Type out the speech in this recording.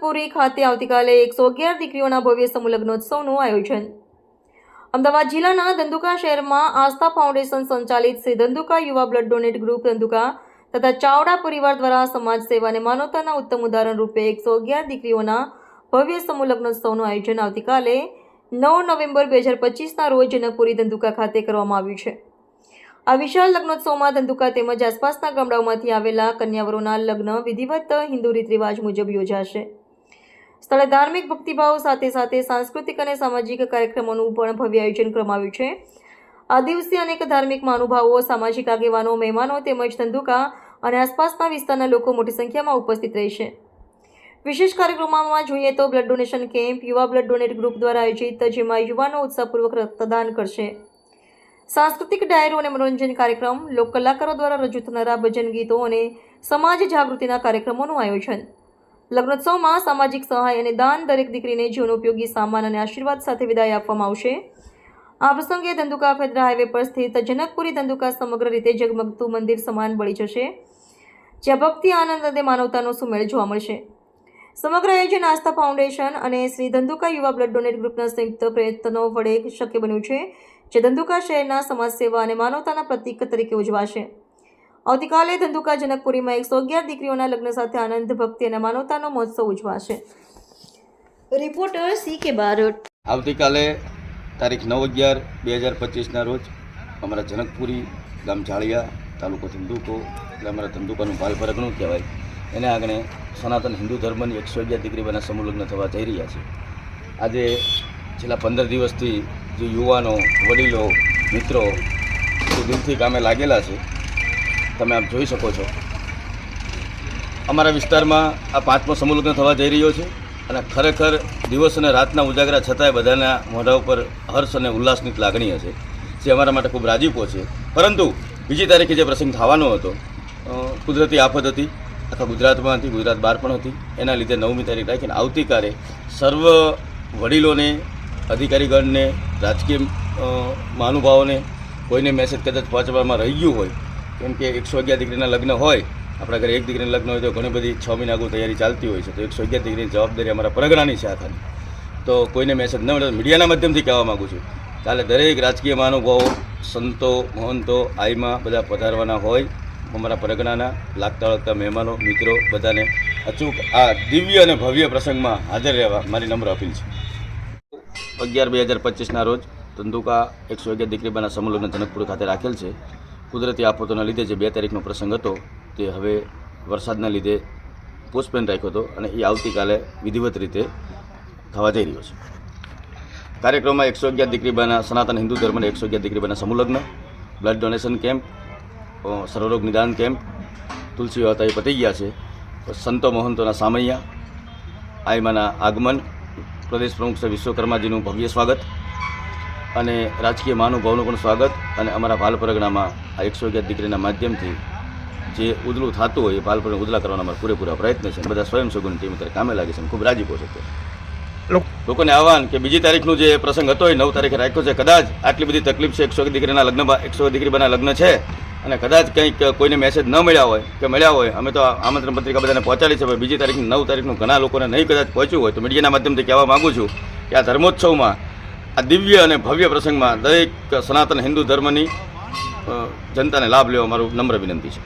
જનકપુરી ખાતે આવતીકાલે 111 દીકરીઓના ભવ્ય સમૂહ લગ્નોત્સવનું આયોજન. અમદાવાદ જિલ્લાના ધંધુકા શહેરમાં આસ્થા ફાઉન્ડેશન સંચાલિત શ્રી ધંધુકા યુવા બ્લડ ડોનેટ ગ્રુપ ધંધુકા તથા ચાવડા પરિવાર દ્વારા સમાજ સેવા અને માનવતાના ઉત્તમ ઉદાહરણ રૂપે 111 દીકરીઓના ભવ્ય સમૂહ લગ્નોત્સવનું આયોજન આવતીકાલે 9 નવેમ્બર 2025ના રોજ જનકપુરી ધંધુકા ખાતે કરવામાં આવ્યું છે. આ વિશાળ લગ્નોત્સવમાં ધંધુકા તેમજ આસપાસના ગામડાઓમાંથી આવેલા કન્યાવરોના લગ્ન વિધિવત હિન્દુ રીત રિવાજ મુજબ યોજાશે. સ્થળે ધાર્મિક ભક્તિભાવ સાથે સાથે સાંસ્કૃતિક અને સામાજિક કાર્યક્રમોનું પણ ભવ્ય આયોજન કરવામાં આવ્યું છે. આ દિવસે અનેક ધાર્મિક મહાનુભાવો, સામાજિક આગેવાનો, મહેમાનો તેમજ ધંધુકા અને આસપાસના વિસ્તારના લોકો મોટી સંખ્યામાં ઉપસ્થિત રહેશે. વિશેષ કાર્યક્રમોમાં જોઈએ તો બ્લડ ડોનેશન કેમ્પ યુવા બ્લડ ડોનેટ ગ્રુપ દ્વારા આયોજિત, જેમાં યુવાનો ઉત્સાહપૂર્વક રક્તદાન કરશે. સાંસ્કૃતિક ડાયરો અને મનોરંજન કાર્યક્રમ, લોક કલાકારો દ્વારા રજૂ થનારા ભજન ગીતો અને સમાજ જાગૃતિના કાર્યક્રમોનું આયોજન. લગ્નોત્સવમાં સામાજિક સહાય અને દાન, દરેક દીકરીને જીવન ઉપયોગી સામાન અને આશીર્વાદ સાથે વિદાય આપવામાં આવશે. આ પ્રસંગે ધંધુકા ફેદરા હાઈવે પર સ્થિત જનકપુરી ધંધુકા સમગ્ર રીતે ઝગમગતું મંદિર સમાન બળી જશે, જ્યાં ભક્તિ, આનંદ અને માનવતાનો સુમેળ જોવા મળશે. સમગ્ર આયોજન આસ્થા ફાઉન્ડેશન અને શ્રી ધંધુકા યુવા બ્લડ ડોનેટ ગ્રુપના સંયુક્ત પ્રયત્નો વડે શક્ય બન્યું છે, જે ધંધુકા શહેરના સમાજ સેવા અને માનવતાના પ્રતીક તરીકે ઉજવાશે. આવતીકાલે ધંધુકા જનકપુરીમાં 111 દીકરીઓના લગ્ન સાથે આનંદ, ભક્તિ અને માનવતાનો મહોત્સવ ઉજવાશે. Reporter C.K. બારોટ. આવતીકાલે તારીખ 9/11/2025ના રોજ અમારા જનકપુરી ગામ જાળિયા, તાલુકો ધંધુકો, એટલે અમારા ધંધુકાનું પાલપરગણું કહેવાય, એને આગળ સનાતન હિન્દુ ધર્મની 111 દીકરીઓના સમૂહ લગ્ન થવા જઈ રહ્યા છે. આજે છેલ્લા 15 દિવસથી જે યુવાનો, વડીલો, મિત્રો દિલથી કામે લાગેલા છે, તમે આપ જોઈ શકો છો. અમારા વિસ્તારમાં આ 5મો સમૂહ લગ્ન થવા જઈ રહ્યો છે અને ખરેખર દિવસ અને રાતના ઉજાગરા છતાંય બધાના મોઢા ઉપર હર્ષ અને ઉલ્લાસની લાગણી હશે, જે અમારા માટે ખૂબ રાજીપો છે. પરંતુ બીજી તારીખે જે પ્રસંગ થવાનો હતો, કુદરતી આફત હતી, આખા ગુજરાતમાં હતી, ગુજરાત બહાર પણ હતી, એના લીધે 9મી તારીખ રાખીને આવતીકાલે સર્વ વડીલોને, અધિકારીગણને, રાજકીય મહાનુભાવોને કોઈને મેસેજ કદાચ પહોંચવામાં રહી ગયું હોય, કેમ કે 111 દીકરીના લગ્ન હોય, આપણા ઘરે એક દીકરીના લગ્ન હોય તો ઘણી બધી 6 મહિના આગળ તૈયારી ચાલતી હોય છે, તો 111 દીકરીની જવાબદારી અમારા પરગણાની છે આખાની. તો કોઈને મેસેજ ન મળે, મીડિયાના માધ્યમથી કહેવા માગું છું, કાલે દરેક રાજકીય મહાનુભાવો, સંતો, મહંતો, આઈમાં બધા પધારવાના હોય. અમારા પરગણાના લાગતા વળગતા મહેમાનો, મિત્રો બધાને અચૂક આ દિવ્ય અને ભવ્ય પ્રસંગમાં હાજર રહેવા મારી નમ્ર અપીલ છે. 11/2025ના રોજ ધંધુકા 111 દીકરીઓના સમૂહ લગ્ન જનકપુર ખાતે રાખેલ છે. કુદરતી આફતોના લીધે જે 2 તારીખનો પ્રસંગ હતો તે હવે વરસાદના લીધે પોસ્ટપોન રાખ્યો હતો અને એ આવતીકાલે વિધિવત રીતે થવા જઈ રહ્યો છે. કાર્યક્રમમાં 111 દીકરીબાના સનાતન હિન્દુ ધર્મના 111 દીકરીબાના સમૂહ લગ્ન, બ્લડ ડોનેશન કેમ્પ, સર્વરોગ નિદાન કેમ્પ, તુલસી વાતા એ પતી ગયા છે. સંતો મહંતોના સામૈયા, આઈમાના આગમન, પ્રદેશ પ્રમુખ શ્રી વિશ્વકર્માજીનું ભવ્ય સ્વાગત અને રાજકીય મહાનુભાવનું પણ સ્વાગત. અને અમારા ભાલ પરગણામાં આ 111 દીકરીના માધ્યમથી જે ઉદલું થતું હોય એ ભાલ પરગણા ઉદલા કરવાના અમારા પૂરેપૂરા પ્રયત્ન છે. બધા સ્વયંસેવકોની ટીમ અત્યારે કામે લાગે છે અને ખૂબ રાજીપો છે. લોકોને આહવાન કે બીજી તારીખનો જે પ્રસંગ હતો એ 9 તારીખે રાખ્યો છે. કદાચ આટલી બધી તકલીફ છે, 111 દીકરીના લગ્નમાં, 111 દીકરીના લગ્ન છે અને કદાચ કંઈક કોઈને મેસેજ ન મળ્યા હોય કે મળ્યા હોય, અમે તો આમંત્રણ પત્રિકા બધાને પહોંચાડી છે, પણ બીજી તારીખની 9 તારીખનું ઘણા લોકોને નહીં કદાચ પહોંચ્યું હોય, તો મીડિયાના માધ્યમથી કહેવા માગું છું કે આ ધર્મોત્સવમાં, આ દિવ્ય અને ભવ્ય પ્રસંગમાં દરેક સનાતન હિન્દુ ધર્મની જનતાને લાભ લેવા મારું નમ્ર વિનંતી છે.